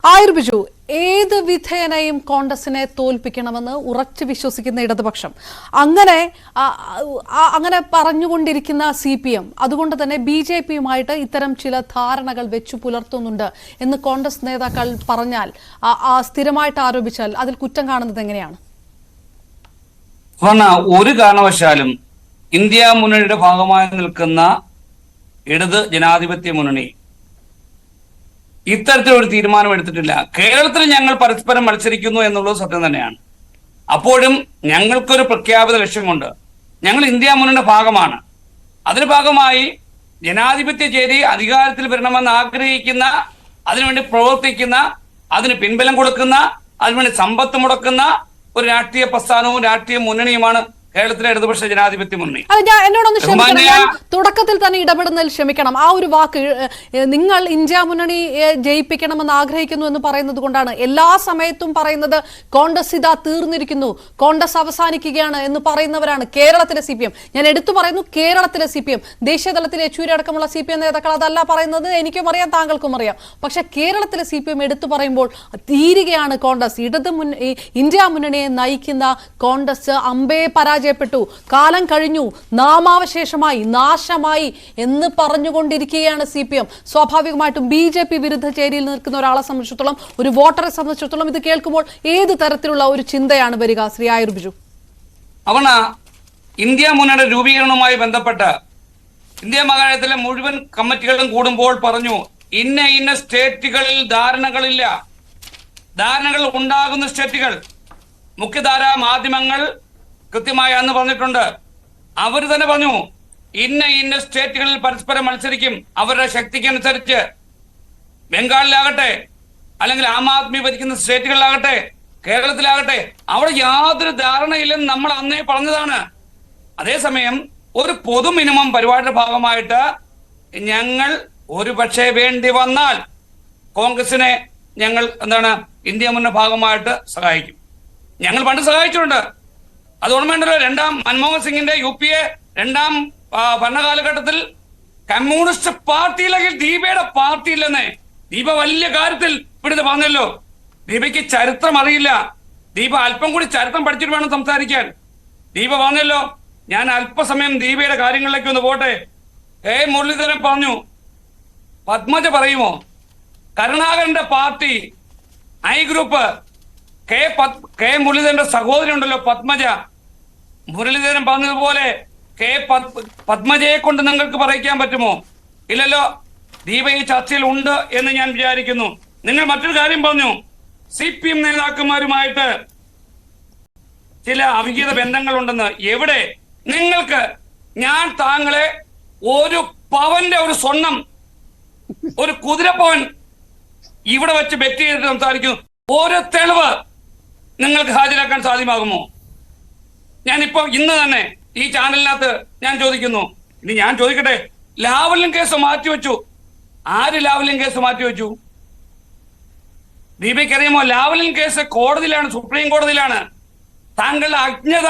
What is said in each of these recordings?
ആയുർബിജു ഏത് വിധേനയും കോൺഗ്രസിനെ തോൽപ്പിക്കണമെന്ന് ഉറച്ചു വിശ്വസിക്കുന്ന ഇടതുപക്ഷം അങ്ങനെ പറഞ്ഞുകൊണ്ടിരിക്കുന്ന CPM അതുകൊണ്ട് തന്നെ BJPയുമായിട്ട് ഇത്തരം ചില ധാരണകൾ വെച്ചു പുലർത്തുന്നുണ്ട് എന്ന് കോൺഗ്രസ് നേതാക്കൾ പറഞ്ഞാൽ സ്ഥിരമായിട്ട് ആരോപിച്ചാൽ അതിൽ കുറ്റം കാണുന്നത് എങ്ങനെയാണ്? ഒരു കാരണവശാലും ഇന്ത്യ മുന്നണിയുടെ ഭാഗമായി നിൽക്കുന്ന ഇടത് ജനാധിപത്യ മുന്നണി ഇത്തരത്തിലൊരു തീരുമാനം എടുത്തിട്ടില്ല. കേരളത്തിൽ ഞങ്ങൾ പരസ്പരം മത്സരിക്കുന്നു എന്നുള്ളത് സത്യം തന്നെയാണ്. അപ്പോഴും ഞങ്ങൾക്കൊരു പ്രഖ്യാപിത ലക്ഷ്യമുണ്ട്. ഞങ്ങൾ ഇന്ത്യ മുന്നണിയുടെ ഭാഗമാണ്. അതിന് ഭാഗമായി ജനാധിപത്യ ചേരി അധികാരത്തിൽ വരണമെന്ന് ആഗ്രഹിക്കുന്ന, അതിനുവേണ്ടി പ്രവർത്തിക്കുന്ന, അതിന് പിൻബലം കൊടുക്കുന്ന, അതിനുവേണ്ടി സമ്പത്ത് മുടക്കുന്ന ഒരു രാഷ്ട്രീയ പ്രസ്ഥാനവും രാഷ്ട്രീയ മുന്നണിയുമാണ് കേരളത്തിലെ ഇടതുപക്ഷ ജനാധിപത്യ മുന്നണി. എന്നോടൊന്ന് ക്ഷമിക്കണം, ഞാൻ തുടക്കത്തിൽ തന്നെ ഇടപെടുന്നതിൽ ക്ഷമിക്കണം. ആ ഒരു വാക്ക് നിങ്ങൾ ഇന്ത്യ മുന്നണി ജയിപ്പിക്കണമെന്ന് ആഗ്രഹിക്കുന്നു എന്ന് പറയുന്നത് കൊണ്ടാണ് എല്ലാ സമയത്തും പറയുന്നത് കോൺഗ്രസ് ഇതാ തീർന്നിരിക്കുന്നു, കോൺഗ്രസ് അവസാനിക്കുകയാണ് എന്ന് പറയുന്നവരാണ് കേരളത്തിലെ CPM. ഞാൻ എടുത്തു പറയുന്നു, കേരളത്തിലെ CPM. ദേശീയ തലത്തിലെ യെച്ചൂരി അടക്കമുള്ള CPM നേതാക്കൾ അതല്ല പറയുന്നത്, എനിക്കും അറിയാം, താങ്കൾക്കും അറിയാം. പക്ഷെ കേരളത്തിലെ CPM എടുത്തു പറയുമ്പോൾ തീരുകയാണ് കോൺഗ്രസ്. ഇന്ത്യ മുന്നണിയെ നയിക്കുന്ന കോൺഗ്രസ് അമ്പേ പരാജയപ്പെട്ടു, കാലം കഴിഞ്ഞു, നാമാവശേഷമായി, നാശമായി എന്ന് പറഞ്ഞുകൊണ്ടിരിക്കുകയാണ് CPM. സ്വാഭാവികമായിട്ടും BJP വിരുദ്ധ ചേരിയിൽ നിൽക്കുന്ന ഒരാളെ സംബന്ധിച്ചിടത്തോളം, ഒരു വോട്ടറെ സംബന്ധിച്ചിടത്തോളം ഇത് കേൾക്കുമ്പോൾ ഏത് തരത്തിലുള്ള ഒരു ചിന്തയാണ് വരിക? ശ്രീ ആയുർബിജു, ഇന്ത്യ മുന്നണിയുടെ രൂപീകരണവുമായി ബന്ധപ്പെട്ട് ഇന്ത്യ മഹാരാജ്യത്തിലെ മുഴുവൻ കമ്മിറ്റികളും കൂടുമ്പോൾ പറഞ്ഞു, ഇന്ന സ്റ്റേറ്റുകളിൽ ധാരണകളില്ല, ധാരണകൾ ഉണ്ടാകുന്ന സ്റ്റേറ്റുകൾ മുഖ്യധാര മാധ്യമങ്ങൾ കൃത്യമായി അന്ന് പറഞ്ഞിട്ടുണ്ട്. അവർ തന്നെ പറഞ്ഞു, ഇന്ന സ്റ്റേറ്റുകളിൽ പരസ്പരം മത്സരിക്കും അവരുടെ ശക്തിക്കനുസരിച്ച്. ബംഗാളിലാകട്ടെ, അല്ലെങ്കിൽ ആം ആദ്മി ഭരിക്കുന്ന സ്റ്റേറ്റുകളിലാകട്ടെ, കേരളത്തിലാകട്ടെ, അവിടെ യാതൊരു ധാരണയില്ലെന്ന് നമ്മൾ അന്നേ പറഞ്ഞതാണ്. അതേസമയം ഒരു പൊതു മിനിമം പരിപാടിയുടെ ഭാഗമായിട്ട് ഞങ്ങൾ ഒരു പക്ഷേ വേണ്ടി വന്നാൽ കോൺഗ്രസിനെ ഞങ്ങൾ ഇന്ത്യ മുന്നണി ഭാഗമായിട്ട് സഹായിക്കും. ഞങ്ങൾ പണ്ട് സഹായിച്ചിട്ടുണ്ട്. അത് ഓർമ്മയുണ്ടല്ലോ, മൻമോഹൻ സിംഗിന്റെ UPA രണ്ടാം ഭരണകാലഘട്ടത്തിൽ കമ്മ്യൂണിസ്റ്റ് പാർട്ടിയിലെങ്കിൽ ദീപയുടെ പാർട്ടി ഇല്ലെന്നേ ദീപ വലിയ കാര്യത്തിൽ ഇവിടുന്ന് പറഞ്ഞല്ലോ. ദീപയ്ക്ക് ചരിത്രം അറിയില്ല. ദീപ അല്പം കൂടി ചരിത്രം പഠിച്ചിട്ട് വേണം സംസാരിക്കാൻ. ദീപ പറഞ്ഞല്ലോ, ഞാൻ അല്പസമയം ദീപയുടെ കാര്യങ്ങളിലേക്ക് ഒന്ന് പോട്ടെ. മുരളീധരൻ പറഞ്ഞു, പത്മജ പറയുമോ? കരുണാകരന്റെ പാർട്ടി ഐ ഗ്രൂപ്പ് കെ മുരളീധരന്റെ സഹോദരി ഉണ്ടല്ലോ പത്മജ. മുരളീധരൻ പറഞ്ഞതുപോലെ പത്മജയെ കൊണ്ട് നിങ്ങൾക്ക് പറയിക്കാൻ പറ്റുമോ? ഇല്ലല്ലോ. ദീപ ഈ ചർച്ചയിൽ ഉണ്ട് എന്ന് ഞാൻ വിചാരിക്കുന്നു. നിങ്ങൾ മറ്റൊരു കാര്യം പറഞ്ഞു, CPM നേതാക്കന്മാരുമായിട്ട് ചില അവിഹിത ബന്ധങ്ങളുണ്ടെന്ന്. എവിടെ? നിങ്ങൾക്ക് ഞാൻ താങ്കളെ ഒരു പവന്റെ ഒരു സ്വർണം, ഒരു കുതിരപ്പവൻ ഇവിടെ വെച്ച് ബെറ്റ് ചെയ്തിട്ട് സംസാരിക്കുന്നു. ഓരോ തെളിവ് നിങ്ങൾക്ക് ഹാജരാക്കാൻ സാധ്യമാകുമോ? ഞാനിപ്പോ ഇന്ന് തന്നെ ഈ ചാനലിനകത്ത് ഞാൻ ചോദിക്കുന്നു, ഇനി ഞാൻ ചോദിക്കട്ടെ, ലാവ്ലിൻ കേസ് മാറ്റിവെച്ചു. ആര് ലാവ്ലിൻ കേസ് മാറ്റിവെച്ചു? ദീപയ്ക്ക് അറിയാമോ? ലാവ്ലിൻ കേസ് കോടതിയിലാണ്, സുപ്രീം കോടതിയിലാണ്. താങ്കളുടെ അജ്ഞത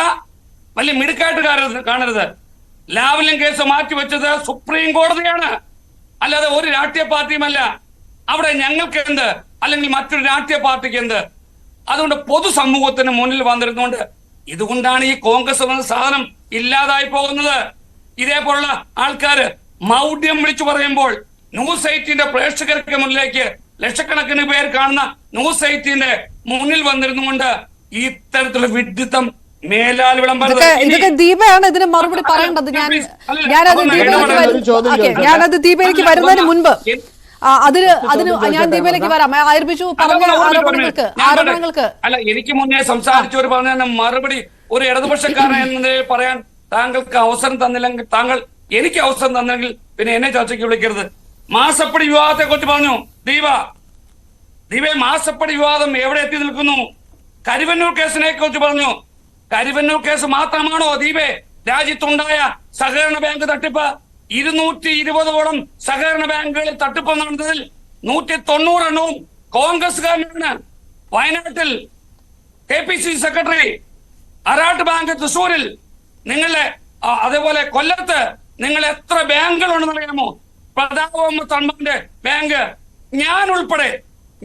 വലിയ മിടുക്കായിട്ട് കാണരുത്. ലാവ്ലിൻ കേസ് മാറ്റിവെച്ചത് സുപ്രീം കോടതിയാണ്, അല്ലാതെ ഒരു രാഷ്ട്രീയ പാർട്ടിയുമല്ല. അവിടെ ഞങ്ങൾക്ക് എന്ത്, അല്ലെങ്കിൽ മറ്റൊരു രാഷ്ട്രീയ പാർട്ടിക്ക് എന്ത്? അതുകൊണ്ട് പൊതുസമൂഹത്തിന് മുന്നിൽ വന്നിരുന്നുകൊണ്ട് ഇതുകൊണ്ടാണ് ഈ കോൺഗ്രസ് എന്ന സാധനം ഇല്ലാതായി പോകുന്നത്. ഇതേപോലുള്ള ആൾക്കാര് മൗഢ്യം വിളിച്ചു പറയുമ്പോൾ ന്യൂസ് 18 പ്രേക്ഷകർക്ക് മുന്നിലേക്ക് ലക്ഷക്കണക്കിന് പേർ കാണുന്ന ന്യൂസ് 18 മുന്നിൽ വന്നിരുന്നുകൊണ്ട് ഇത്തരത്തിലുള്ള വിഡ്ഢിത്തം മേലാൽ വിളംബരം. ഇതൊക്കെ ദീപയാണ് ഇതിന് മറുപടി പറയേണ്ടത്. ഞാനത് ദീപയിലേക്ക് വരുന്നതിന് മുൻപ് ഞാൻ ദീപയിലേക്ക് വരാം. ആയുർബിജു പറഞ്ഞ ആരോപണങ്ങൾക്ക് അല്ല, എനിക്ക് മുന്നേ സംസാരിച്ചവർ പറഞ്ഞ മറുപടി ഒരു ഇടതുപക്ഷക്കാരൻ എന്ന നിലയിൽ പറയാൻ താങ്കൾക്ക് അവസരം തന്നില്ലെങ്കിൽ, താങ്കൾ എനിക്ക് അവസരം തന്നെങ്കിൽ പിന്നെ എന്നെ ചർച്ചയ്ക്ക് വിളിക്കരുത്. മാസപ്പടി വിവാദത്തെ കുറിച്ച് പറഞ്ഞു ദീപേ. മാസപ്പടി വിവാദം എവിടെ എത്തി നിൽക്കുന്നു? കരുവന്നൂർ കേസിനെ കുറിച്ച് പറഞ്ഞു. കരുവന്നൂർ കേസ് മാത്രമാണോ ദീപേ രാജ്യത്തുണ്ടായ സഹകരണ ബാങ്ക് തട്ടിപ്പ്? 220ഓളം സഹകരണ ബാങ്കുകളിൽ തട്ടിപ്പ് നടന്നതിൽ 190 എണ്ണവും കോൺഗ്രസ്സുകാരനാണ്. വയനാട്ടിൽ KPCC സെക്രട്ടറി, അരാട്ട് ബാങ്ക് തൃശ്ശൂരിൽ, നിങ്ങളുടെ അതേപോലെ കൊല്ലത്ത് നിങ്ങൾ എത്ര ബാങ്കുകളുണ്ടെന്ന് അറിയാമോ? പ്രതാപ തമ്പാന്റെ ബാങ്ക്, ഞാൻ ഉൾപ്പെടെ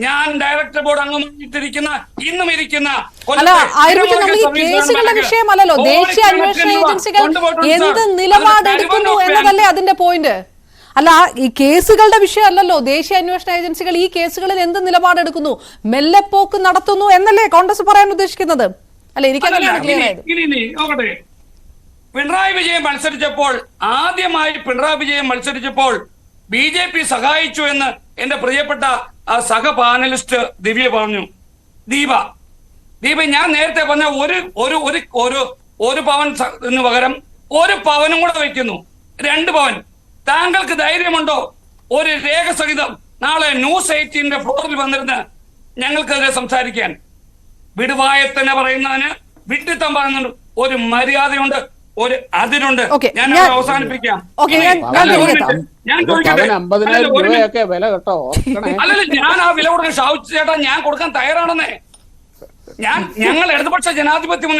ഞാൻ ഡയറക്ടർ ബോർഡ് അംഗമായിട്ടിരിക്കുന്ന ഇന്നും ഇരിക്കുന്ന അല്ല ആയിരത്തി നമ്മൾ ഈ കേസുകളുടെ വിഷയമല്ലല്ലോ. ദേശീയ അന്വേഷണ ഏജൻസികൾ എന്ത് നിലപാടെടുക്കുന്നു എന്നതല്ലേ അതിന്റെ പോയിന്റ്. അല്ല ഈ കേസുകളുടെ വിഷയമല്ലല്ലോ. ദേശീയ അന്വേഷണ ഏജൻസികൾ ഈ കേസുകളിൽ എന്ത് നിലപാടെടുക്കുന്നു, മെല്ലെപ്പോക്ക് നടത്തുന്നു എന്നല്ലേ കോൺഗ്രസ് പറയാൻ ഉദ്ദേശിക്കുന്നത്? അല്ല എനിക്കങ്ങനെയാണ് ക്ലിയർ ആയത്. പിണറായി വിജയൻ മത്സരിച്ചപ്പോൾ BJP സഹായിച്ചു എന്ന് എന്റെ പ്രിയപ്പെട്ട സഹ പാനലിസ്റ്റ് ദിവ്യ പറഞ്ഞു. ദീപ ഞാൻ നേരത്തെ പറഞ്ഞ ഒരു പവൻ പകരം 1 പവനും കൂടെ വയ്ക്കുന്നു, 2 പവൻ. താങ്കൾക്ക് ധൈര്യമുണ്ടോ ഒരു രേഖ സഹിതം നാളെ ന്യൂസ് 18 ഫ്ലോറിൽ വന്നിരുന്ന് ഞങ്ങൾക്കെതിരെ സംസാരിക്കാൻ? വിടുവായത്തന്നെ പറയുന്നതിന് വിഡ്ഢിത്തം പറയുന്നുണ്ട്. ഒരു മര്യാദയുണ്ട്, ഒരു അതിരുണ്ട്. ഞാൻ അവസാനിപ്പിക്കാം. അല്ലല്ല, ഞാൻ ആ വില കൊടുക്കാൻ ഷാവുച്ച് ചേട്ടാ ഞാൻ കൊടുക്കാൻ തയ്യാറാണെന്നേ. ഞങ്ങൾ ഇടതുപക്ഷ ജനാധിപത്യം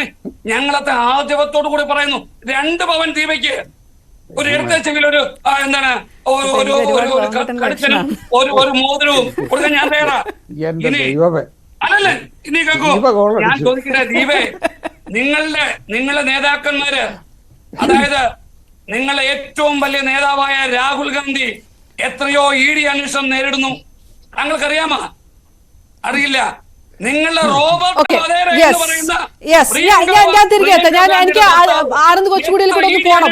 ഞങ്ങളത്തെ ആർജവത്തോടു കൂടി പറയുന്നു. 2 പവൻ ദീപയ്ക്ക്, ഒരു ഇടത്തെ ചെവിൽ ഒരു എന്താണ് കടിച്ചനും ഒരു മോതിരവും കൊടുക്കാൻ ഞാൻ തയ്യാറാ. അല്ലല്ലേ ഇനി കേൾക്കൂ, ഞാൻ ചോദിക്കട്ടെ ദീപേ, നിങ്ങളുടെ നേതാക്കന്മാര്, അതായത് നിങ്ങളുടെ ഏറ്റവും വലിയ നേതാവായ രാഹുൽ ഗാന്ധി എത്രയോ ED അന്വേഷണം നേരിടുന്നു. താങ്കൾക്കറിയാമോ? അറിയില്ല. നിങ്ങളുടെ റോബർട്ട് എനിക്ക് ആനന്ദ് കൊച്ചുകൂടിയിൽ കൂടെ ഒന്ന് പോകണം.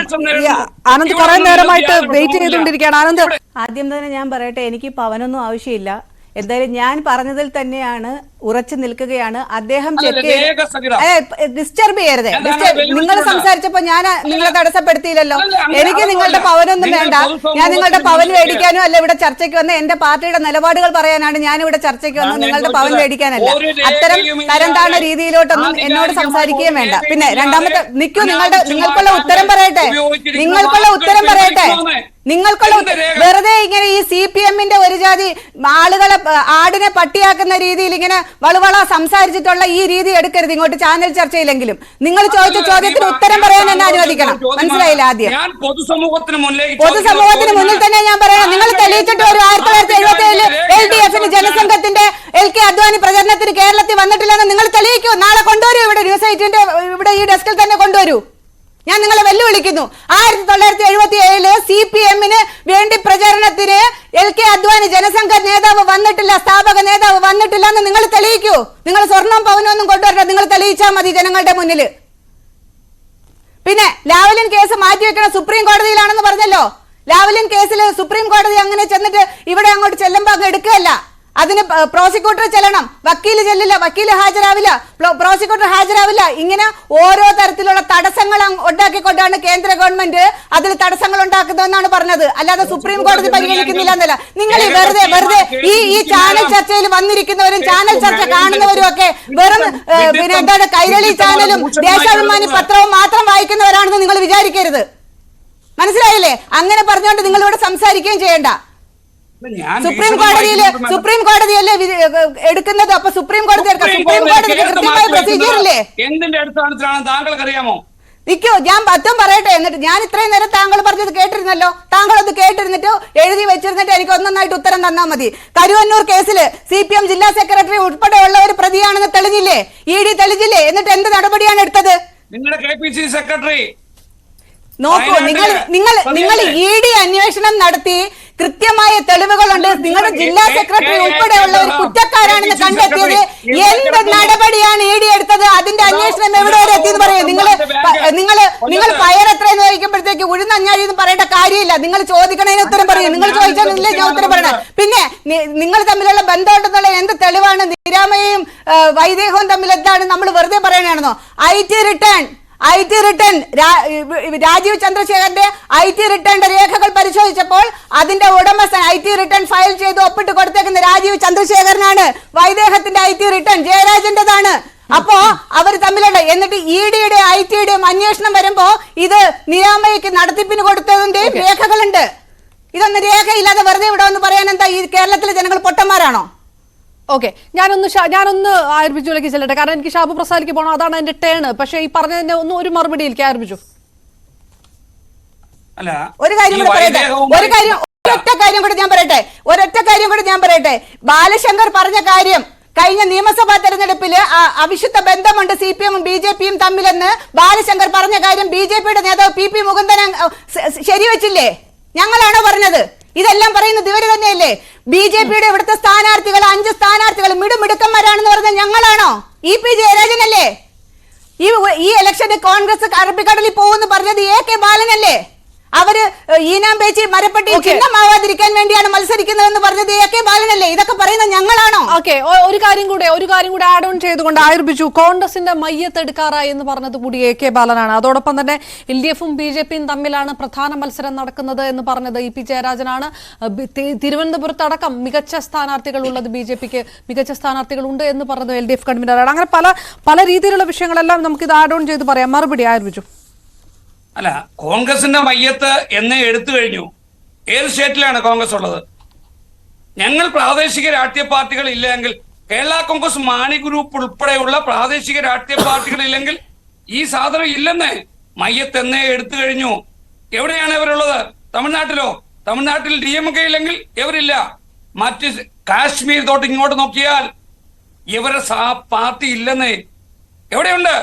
ആനന്ദ് കുറെ നേരമായിട്ട് വെയിറ്റ് ചെയ്തുകൊണ്ടിരിക്കുകയാണ്. ആനന്ദ്, ആദ്യം തന്നെ ഞാൻ പറയട്ടെ, എനിക്ക് പവനൊന്നും ആവശ്യമില്ല. എന്തായാലും ഞാൻ പറഞ്ഞതിൽ തന്നെയാണ് ഉറച്ചു നിൽക്കുകയാണ്. അദ്ദേഹം ഡിസ്റ്റർബ് ചെയ്യരുത്. നിങ്ങൾ സംസാരിച്ചപ്പോ ഞാൻ നിങ്ങളെ തടസ്സപ്പെടുത്തിയില്ലല്ലോ. എനിക്ക് നിങ്ങളുടെ പവനൊന്നും വേണ്ട. ഞാൻ നിങ്ങളുടെ പവൻ മേടിക്കാനോ അല്ല ഇവിടെ ചർച്ചയ്ക്ക് വന്ന് എന്റെ പാർട്ടിയുടെ നിലപാടുകൾ പറയാനാണ് ഞാൻ ഇവിടെ ചർച്ചയ്ക്ക് വന്നത്, നിങ്ങളുടെ പവൻ മേടിക്കാനല്ല. അത്തരം തരംതാണ രീതിയിലോട്ടൊന്നും എന്നോട് സംസാരിക്കുകയും വേണ്ട. പിന്നെ രണ്ടാമത്തെ നിൽക്കൂ, നിങ്ങൾക്കുള്ള ഉത്തരം പറയട്ടെ. വെറുതെ ഇങ്ങനെ ഈ CPM-ന്റെ ഒരു ജാതി ആളുകളെ ആടിനെ പട്ടിയാക്കുന്ന രീതിയിൽ ഇങ്ങനെ വളവള സംസാരിച്ചിട്ടുള്ള ഈ രീതി എടുക്കരുത് ഇങ്ങോട്ട് ചാനൽ ചർച്ചയിലെങ്കിലും. നിങ്ങൾ ചോദിച്ച ചോദ്യത്തിന് ഉത്തരം പറയാൻ എന്നെ അനുവദിക്കണം. മനസ്സിലായില്ല? ആദ്യം പൊതുസമൂഹത്തിന് മുന്നിൽ തന്നെ ഞാൻ പറയാം. നിങ്ങൾ തെളിയിച്ചിട്ട് ഒരു 1977 LDF-ന് ജനസംഘത്തിന്റെ LK അദ്വാനി പ്രചരണത്തിന് കേരളത്തിൽ വന്നിട്ടില്ലെന്ന് നിങ്ങൾ തെളിയിക്കൂ. നാളെ കൊണ്ടുവരൂ, ഇവിടെ ന്യൂസ് 18 ഇവിടെ ഈ ഡെസ്കിൽ തന്നെ കൊണ്ടുവരൂ. ഞാൻ നിങ്ങളെ വെല്ലുവിളിക്കുന്നു. 1977 CPM-ന് വേണ്ടി പ്രചരണത്തിന് LK അദ്വാനി ജനസംഘ നേതാവ് വന്നിട്ടില്ല, സ്ഥാപക നേതാവ് വന്നിട്ടില്ല എന്ന് നിങ്ങൾ തെളിയിക്കൂ. നിങ്ങൾ സ്വർണം പവനൊന്നും കൊണ്ടുവരണ്ട, നിങ്ങൾ തെളിയിച്ചാൽ മതി ജനങ്ങളുടെ മുന്നിൽ. പിന്നെ ലാവ്ലിൻ കേസ് മാറ്റിവെക്കണം, സുപ്രീം കോടതിയിലാണെന്ന് പറഞ്ഞല്ലോ. ലാവ്ലിൻ കേസിൽ സുപ്രീം കോടതി അങ്ങനെ ചെന്നിട്ട് ഇവിടെ അങ്ങോട്ട് ചെല്ലുമ്പോ അങ്ങ് എടുക്കുകയല്ല. അതിന് പ്രോസിക്യൂട്ടർ ചെല്ലണം, വക്കീല് ചെല്ലില്ല, വക്കീല് ഹാജരാവില്ല, പ്രോസിക്യൂട്ടർ ഹാജരാവില്ല. ഇങ്ങനെ ഓരോ തരത്തിലുള്ള തടസ്സങ്ങൾ ഉണ്ടാക്കിക്കൊണ്ടാണ് കേന്ദ്ര ഗവൺമെന്റ് അതിൽ തടസ്സങ്ങൾ ഉണ്ടാക്കുന്നതെന്നാണ് പറഞ്ഞത്. അല്ലാതെ സുപ്രീം കോടതി പരിഗണിക്കുന്നില്ല എന്നല്ല. നിങ്ങൾ വെറുതെ ഈ ചാനൽ ചർച്ചയിൽ വന്നിരിക്കുന്നവരും ചാനൽ ചർച്ച കാണുന്നവരും ഒക്കെ വെറും പിന്നെ എന്താണ് കൈരളി ചാനലും ദേശാഭിമാനി പത്രവും മാത്രം വായിക്കുന്നവരാണെന്ന് നിങ്ങൾ വിചാരിക്കരുത്. മനസ്സിലായില്ലേ? അങ്ങനെ പറഞ്ഞുകൊണ്ട് നിങ്ങൾ ഇവിടെ സംസാരിക്കുകയും ചെയ്യണ്ട. സുപ്രീം കോടതിയല്ലേ എടുക്കുന്നത്. അപ്പൊ സുപ്രീം കോടതി കൃത്യമായ പ്രൊസീജിയർ ഇല്ലേ? എന്തിന്റെ അടിസ്ഥാനത്തിലാണ് താങ്കൾക്ക് അറിയാമോ? നിൽക്കൂ, ഞാൻ പറ്റും പറയട്ടെ. എന്നിട്ട് ഞാൻ ഇത്രയും നേരം താങ്കൾ പറഞ്ഞത് കേട്ടിരുന്നല്ലോ. താങ്കൾ അത് കേട്ടിരുന്നിട്ട് എഴുതി വെച്ചിരുന്നിട്ട് എനിക്ക് ഒന്നൊന്നായിട്ട് ഉത്തരം തന്നാൽ മതി. കരുവന്നൂർ കേസിൽ CPM ജില്ലാ സെക്രട്ടറി ഉൾപ്പെടെയുള്ള ഒരു പ്രതിയാണെന്ന് തെളിഞ്ഞില്ലേ? ED തെളിഞ്ഞില്ലേ? എന്നിട്ട് എന്ത് നടപടിയാണ് എടുത്തത്? നിങ്ങളുടെ KPCC സെക്രട്ടറി നോക്കൂ, നിങ്ങൾ ED അന്വേഷണം നടത്തി കൃത്യമായ തെളിവുകളുണ്ട്. നിങ്ങളുടെ ജില്ലാ സെക്രട്ടറി ഉൾപ്പെടെയുള്ള ഒരു കുറ്റക്കാരാണെന്ന് കണ്ടെത്തിയത്. എന്ത് നടപടിയാണ് ED എടുത്തത്? അതിന്റെ അന്വേഷണം എവിടെ വരെ എത്തിയെന്ന് പറയും. നിങ്ങൾ ഫയർ എത്രയെന്ന് ചോദിക്കുമ്പോഴത്തേക്ക് ഉഴുന്നഞ്ഞാഴി എന്ന് പറയേണ്ട കാര്യമില്ല. നിങ്ങൾ ചോദിക്കണതിന് ഉത്തരം പറയും. നിങ്ങൾ ചോദിച്ചാലല്ലേ ഞാൻ ഉത്തരം പറയണം. പിന്നെ നിങ്ങൾ തമ്മിലുള്ള ബന്ധമുണ്ടെന്നുള്ള എന്ത് തെളിവാണ്? നിരാമയും വൈദേഹവും തമ്മിൽ എന്താണ് നമ്മൾ വെറുതെ പറയണാണെന്നോ? IT റിട്ടേൺ രാജീവ് ചന്ദ്രശേഖരന്റെ IT റിട്ടേണിന്റെ രേഖകൾ പരിശോധിച്ചപ്പോൾ അതിന്റെ ഉടമസ്ഥൻ IT റിട്ടേൺ ഫയൽ ചെയ്ത് ഒപ്പിട്ട് കൊടുത്തേക്കുന്ന രാജീവ് ചന്ദ്രശേഖരനാണ്. വൈദേഹത്തിന്റെ IT റിട്ടേൺ ജയരാജന്റേതാണ്. അപ്പോ അവർ തമ്മിലുള്ള എന്നിട്ട് ED-യുടെ IT-യുടെയും അന്വേഷണം വരുമ്പോ ഇത് നിരാമയ്ക്ക് നടത്തിപ്പിന് കൊടുത്തതിന്റെയും രേഖകളുണ്ട്. ഇതൊന്നും രേഖയില്ലാതെ വെറുതെ ഇവിടെ ഒന്ന് പറയാൻ എന്താ ഈ കേരളത്തിലെ ജനങ്ങൾ പൊട്ടന്മാരാണോ? ഓക്കെ, ഞാനൊന്ന് ആയുർബിജുവിലേക്ക് ചെല്ലട്ടെ. കാരണം എനിക്ക് ഷാബു പ്രസാദിക്ക് പോകണം, അതാണ് എന്റെ ടേൺ. പക്ഷെ ഈ പറഞ്ഞതിന്റെ ഒരു മറുപടി എനിക്ക് ആയുർബിജു. ഒരു കാര്യം ഒരൊറ്റ കാര്യം കൂടി ഞാൻ പറയട്ടെ ബാലശങ്കർ പറഞ്ഞ കാര്യം കഴിഞ്ഞ നിയമസഭാ തെരഞ്ഞെടുപ്പിൽ അവിശുദ്ധ ബന്ധമുണ്ട് CPM ഉം BJP-യും തമ്മിലെന്ന് ബാലശങ്കർ പറഞ്ഞ കാര്യം BJP-യുടെ നേതാവ് PP മുകുന്ദൻ ശരിവെച്ചില്ലേ? ഞങ്ങളാണോ പറഞ്ഞത്? ഇതെല്ലാം പറയുന്നത് ഇവര് തന്നെയല്ലേ? BJP-യുടെ ഇവിടുത്തെ സ്ഥാനാർത്ഥികൾ 5 സ്ഥാനാർത്ഥികൾ മിടുമിടുക്കന്മാരാണെന്ന് പറഞ്ഞാൽ ഞങ്ങളാണോ? EP ജയരാജനല്ലേ? ഈ ഇലക്ഷന് കോൺഗ്രസ് അറബിക്കടലിൽ പോകുമെന്ന് പറഞ്ഞത് AK ബാലനല്ലേ? അവര് ഈനാം പേച്ചി മരപ്പെട്ടി ചിഹ്നമാവാതിരിക്കാൻ വേണ്ടിയാണ് മത്സരിക്കുന്നതെന്ന് പറഞ്ഞത് AK ബാലനല്ലേ? ഇതൊക്കെ പറയുന്നത് ഞങ്ങളാണോ? ഓക്കെ, ഒരു കാര്യം കൂടെ ആഡ് ഓൺ ചെയ്തുകൊണ്ട് ആയുർബിച്ചു കോൺഗ്രസിന്റെ മയ്യത്തെടുക്കാറായി എന്ന് പറഞ്ഞത് കൂടി AK ബാലനാണ്. അതോടൊപ്പം തന്നെ LDF-ഉം BJP-യും തമ്മിലാണ് പ്രധാന മത്സരം നടക്കുന്നത് എന്ന് പറഞ്ഞത് EP ജയരാജനാണ്. തിരുവനന്തപുരത്ത് അടക്കം മികച്ച സ്ഥാനാർത്ഥികൾ ഉള്ളത് BJP-ക്ക് മികച്ച സ്ഥാനാർത്ഥികളുണ്ട് എന്ന് പറഞ്ഞത് LDF കൺവീനറാണ്. അങ്ങനെ പല രീതിയിലുള്ള വിഷയങ്ങളെല്ലാം നമുക്ക് ഇത് ആഡ് ഓൺ ചെയ്ത് പറയാം. മറുപടി ആയുർബിച്ചു. അല്ല, കോൺഗ്രസിന്റെ മയ്യത്ത് എന്നെ എടുത്തു കഴിഞ്ഞു. ഏത് സ്റ്റേറ്റിലാണ് കോൺഗ്രസ് ഉള്ളത്? ഞങ്ങൾ പ്രാദേശിക രാഷ്ട്രീയ പാർട്ടികൾ ഇല്ലെങ്കിൽ, കേരള കോൺഗ്രസ് മാണി ഗ്രൂപ്പ് ഉൾപ്പെടെയുള്ള പ്രാദേശിക രാഷ്ട്രീയ പാർട്ടികൾ ഇല്ലെങ്കിൽ ഈ സാധനം ഇല്ലെന്നേ. മയ്യത്ത് എന്നെ എടുത്തു കഴിഞ്ഞു. എവിടെയാണ് ഇവരുള്ളത്? തമിഴ്നാട്ടിലോ? തമിഴ്നാട്ടിൽ DMK ഇല്ലെങ്കിൽ ഇവരില്ല. മറ്റ് കാശ്മീർ തൊട്ട് ഇങ്ങോട്ട് നോക്കിയാൽ ഇവരെ പാർട്ടി ഇല്ലെന്നേ. എവിടെയുണ്ട്?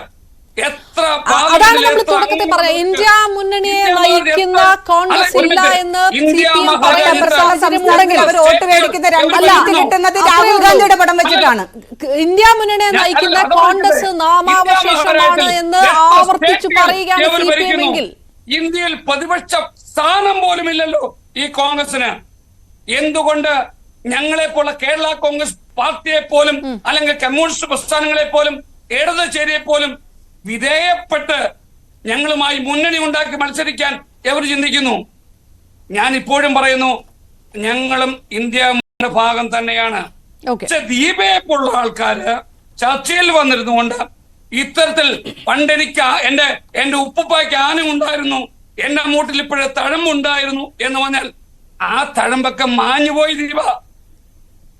അതാണ് നമ്മൾ തുടക്കത്തിൽ പറയാം. ഇന്ത്യ മുന്നണിയെ നയിക്കുന്ന കോൺഗ്രസ് ഇല്ല എന്ന് ഇന്ത്യ മുന്നണിയെ നയിക്കുന്ന കോൺഗ്രസ് നാമാവശേഷമാണ് എന്ന് ആവർത്തിച്ചു പറയുകയാണ് CPM എങ്കിൽ ഇന്ത്യയിൽ പ്രതിപക്ഷ സ്ഥാനം പോലും ഇല്ലല്ലോ ഈ കോൺഗ്രസിന്. എന്തുകൊണ്ട് ഞങ്ങളെ പോലെ കേരള കോൺഗ്രസ് പാർട്ടിയെ പോലും അല്ലെങ്കിൽ കമ്മ്യൂണിസ്റ്റ് പ്രസ്ഥാനങ്ങളെ പോലും ഇടതുചേരിയെ പോലും വിധേയപ്പെട്ട് ഞങ്ങളുമായി മുന്നണി ഉണ്ടാക്കി മത്സരിക്കാൻ എവർ ചിന്തിക്കുന്നു? ഞാൻ ഇപ്പോഴും പറയുന്നു, ഞങ്ങളും ഇന്ത്യ ഭാഗം തന്നെയാണ്. പക്ഷെ ദീപയെ പോലുള്ള ആൾക്കാര് ചർച്ചയിൽ വന്നിരുന്നുകൊണ്ട് ഇത്തരത്തിൽ പണ്ടെനിക്ക് എന്റെ ഉപ്പുപ്പായ്ക്ക് ആന ഉണ്ടായിരുന്നു, എന്റെ മൂട്ടിൽ ഇപ്പോഴേ തഴമ്പുണ്ടായിരുന്നു എന്ന് പറഞ്ഞാൽ ആ തഴമ്പൊക്കെ മാഞ്ഞുപോയി. ദീപ,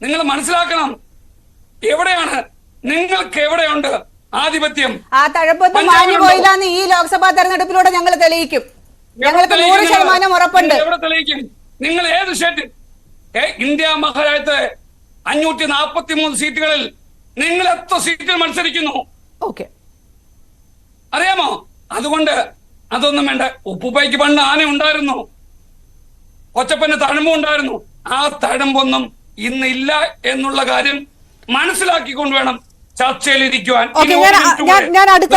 നിങ്ങൾ മനസ്സിലാക്കണം, എവിടെയാണ് നിങ്ങൾക്ക് എവിടെയുണ്ട് ആധിപത്യം? ആ തഴമ്പൊന്നും മാഞ്ഞു പോയില്ലാന്ന് ഈ ലോക്സഭാ തെരഞ്ഞെടുപ്പിലൂടെ ഞങ്ങൾ തെളിയിക്കും. ഞങ്ങൾക്ക് 100% ഉറപ്പുണ്ട്. എവിടെ തെളിയിക്കും? നിങ്ങൾ ഏത് സ്റ്റേറ്റ്? ഇന്ത്യ മഹാരാജ്യത്ത് 543 സീറ്റുകളിൽ നിങ്ങൾ എത്ര സീറ്റിൽ മത്സരിക്കുന്നു? അറിയാമോ? അതുകൊണ്ട് അതൊന്നും വേണ്ട. ഉപ്പുപ്പയ്ക്ക് പണ്ട് ആന ഉണ്ടായിരുന്നു, കൊച്ചപ്പന് തഴമ്പും ഉണ്ടായിരുന്നു. ആ തഴമ്പൊന്നും ഇന്നില്ല എന്നുള്ള കാര്യം മനസ്സിലാക്കിക്കൊണ്ട് വേണം ചർച്ചയിൽ ഇരിക്കുവാൻ. ഞാൻ അടുത്ത